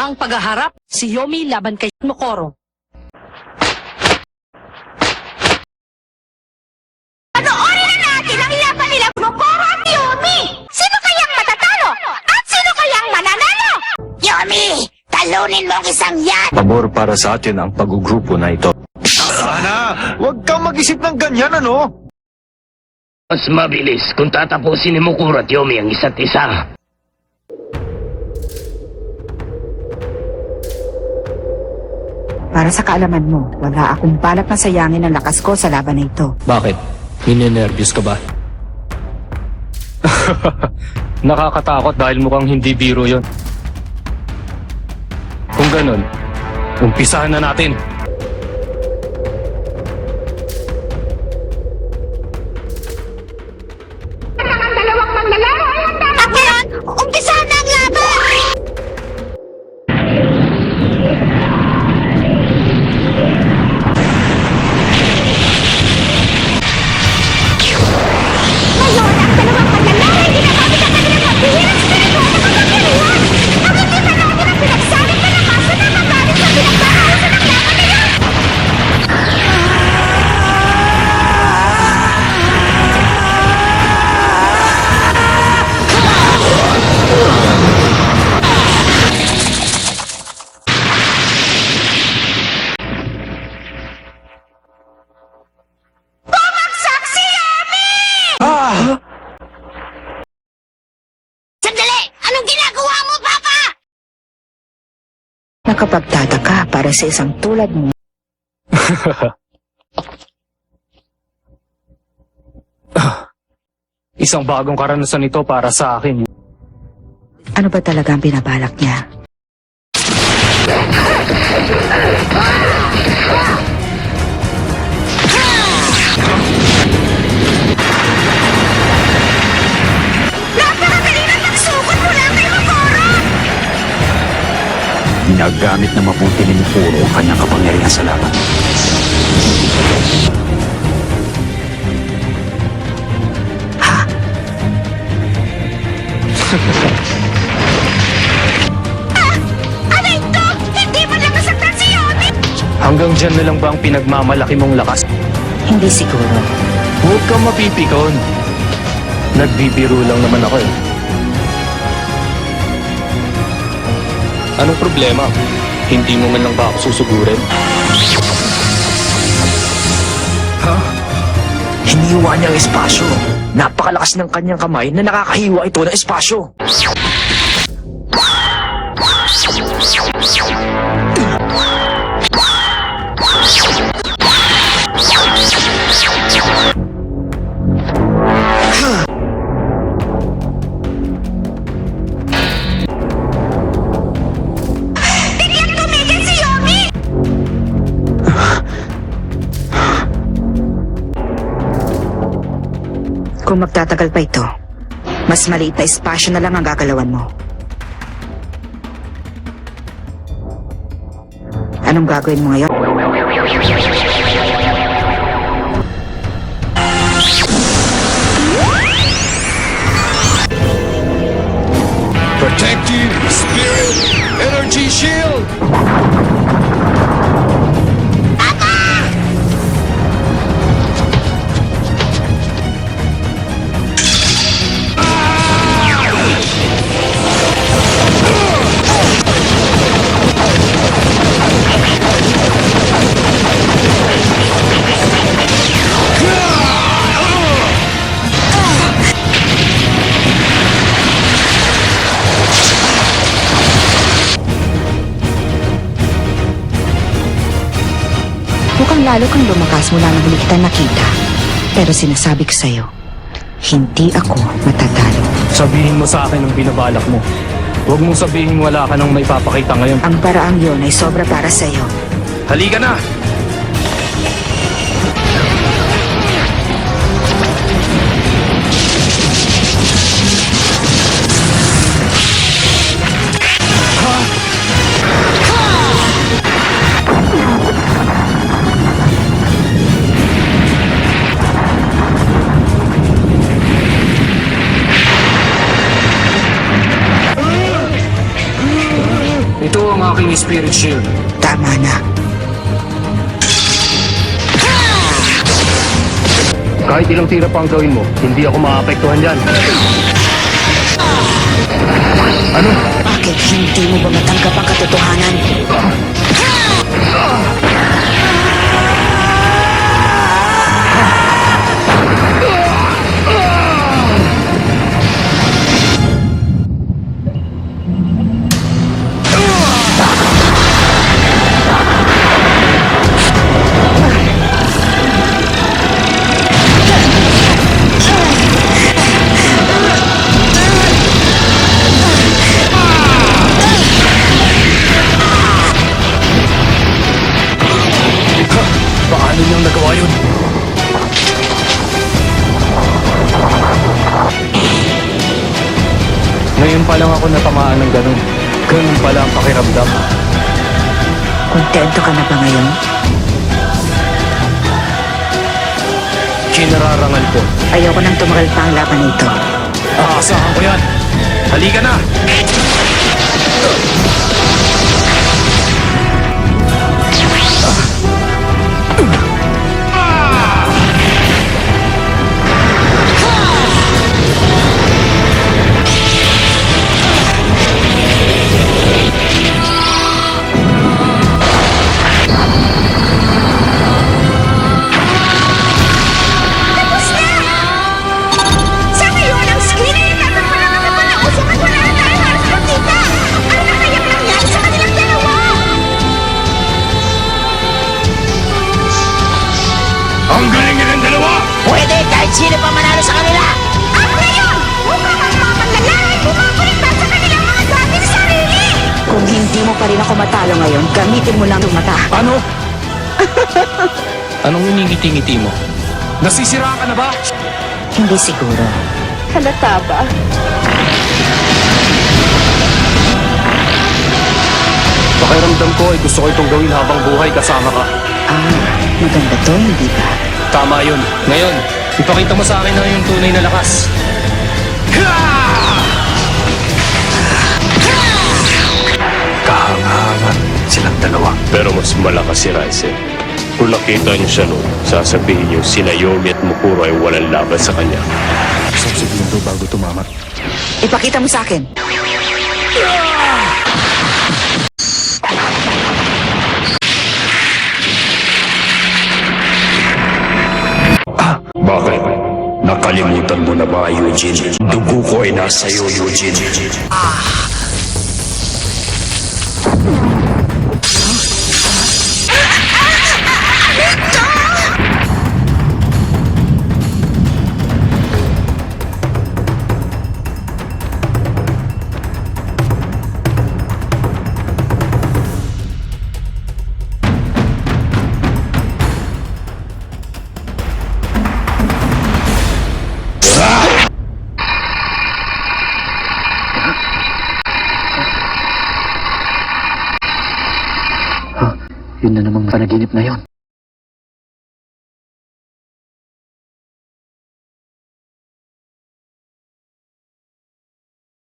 Ang paghaharap, si Yomi laban kay Mokoro. Panoorin na natin ang laban nila Mokoro at Yomi! Sino kayang matatalo? At sino kayang mananalo? Yomi! Talunin mo ang isang yan! Pabor para sa atin ang pag-ugrupo na ito. Sana, huwag kang mag-isip ng ganyan, ano? Mas mabilis kung tatapusin ni Mokoro at Yomi ang isa't isa. Para sa kaalaman mo, wala akong balak na sayangin ang lakas ko sa laban na ito. Bakit? Ninenervyos ka ba? Nakakatakot dahil mukhang hindi biro yon. Kung ganun, umpisahan na natin. Ang dalawang maglalaro ay handa na! At ngayon, umpisahan na ang laban! Ngayon, ang dalawang maglalaro ay ginamamit ang kanilang mabihirang spiritual na kapangyarihan! Nakikita natin ang pinagsalit na lakasan na magalit sa pinagkakahusan ng laban na yun! Bumagsak si Yomi! Sandali! Anong ginagawa mo, Papa? Nakapagtataka para sa isang tulad mo. Isang bagong karanasan ito para sa akin. Ano ba talaga ang binabalak niya? Napakadali na nagsugod mula kay Mokoro! Ginagamit na mabuti ni Mokoro ang kanyang kapangyarihan sa laban. Ano ito? Hindi mo lang masaktan si Yomi! Hanggang dyan na lang ba ang pinagmamalaki mong lakas? Hindi siguro. Huwag kang mapipikon. Nagbibiro lang naman ako eh. Anong problema? Hindi mo man lang ba ako susugurin? Hiniwa niya ang espasyo. Napakalakas ng kanyang kamay na nakakahiwa ito ng espasyo. Biglang tumigil si Yomi! Kung magtatagal pa ito, mas maliit na espasyo na lang ang gagalawan mo. Anong gagawin mo ngayon? Protective Spirit Energy Shield! Mukhang lalo kang lumakas mula nang huli kita nakita. Pero sinasabi ko sa'yo, hindi ako matatalo. Sabihin mo sa akin ang binabalak mo. Huwag mong sabihin wala ka nang may papakita ngayon. Ang paraang yun ay sobra para sa'yo. Halika na! Ito ang aking spirit shield. Tama na. Kahit ilang tira pa ang gawin mo, hindi ako maapektuhan dyan. Ano? Bakit hindi mo ba matanggap ang katotohanan? Paano niyang nagawa yun? Ngayon pa lang ako natamaan ng ganun. Ganun pala ang pakiramdam. Kontento ka na ba ngayon? Kinararangal ko. Ayoko nang tumagal pa ang laban nito. Aasahan ko yan. Halika na! Sa ngayon, ang screen ay natin pa lang ang nausok at wala na tayo halos makita. Ano na kayang nangyari sa kanilang dalawa? Ang galing nilang dalawa! Pwede kahit sino pa manalo sa kanila. At ngayon, mukhang ang mga manlalaro ay bumabaliktad sa kanilang mga dating sarili. Kung hindi mo pa rin ako matalo ngayon, gamitin mo lang yung mata. Ano? Anong iningiti-ngiti mo? Nasisira ka na ba? Hindi siguro. Halata ba? Pakiramdam ko ay gusto ko itong gawin habang buhay kasama ka. Maganda to, hindi ba? Tama yun. Ngayon, ipakita mo sa akin na yung tunay na lakas. Kahangahan silang dalawa. Pero mas malakas si Ryzen. Kung nakita niyo siya noon, sasabihin niyo sina Yomi at Mukuro ay walang laban sa kanya. Isang segundo bago tumamat. Ipakita mo sa akin. Bakit? Nakalimutan mo na ba, Eugene? Dugo ko ay nasa iyo, Eugene. Yun na namang panaginip na yon.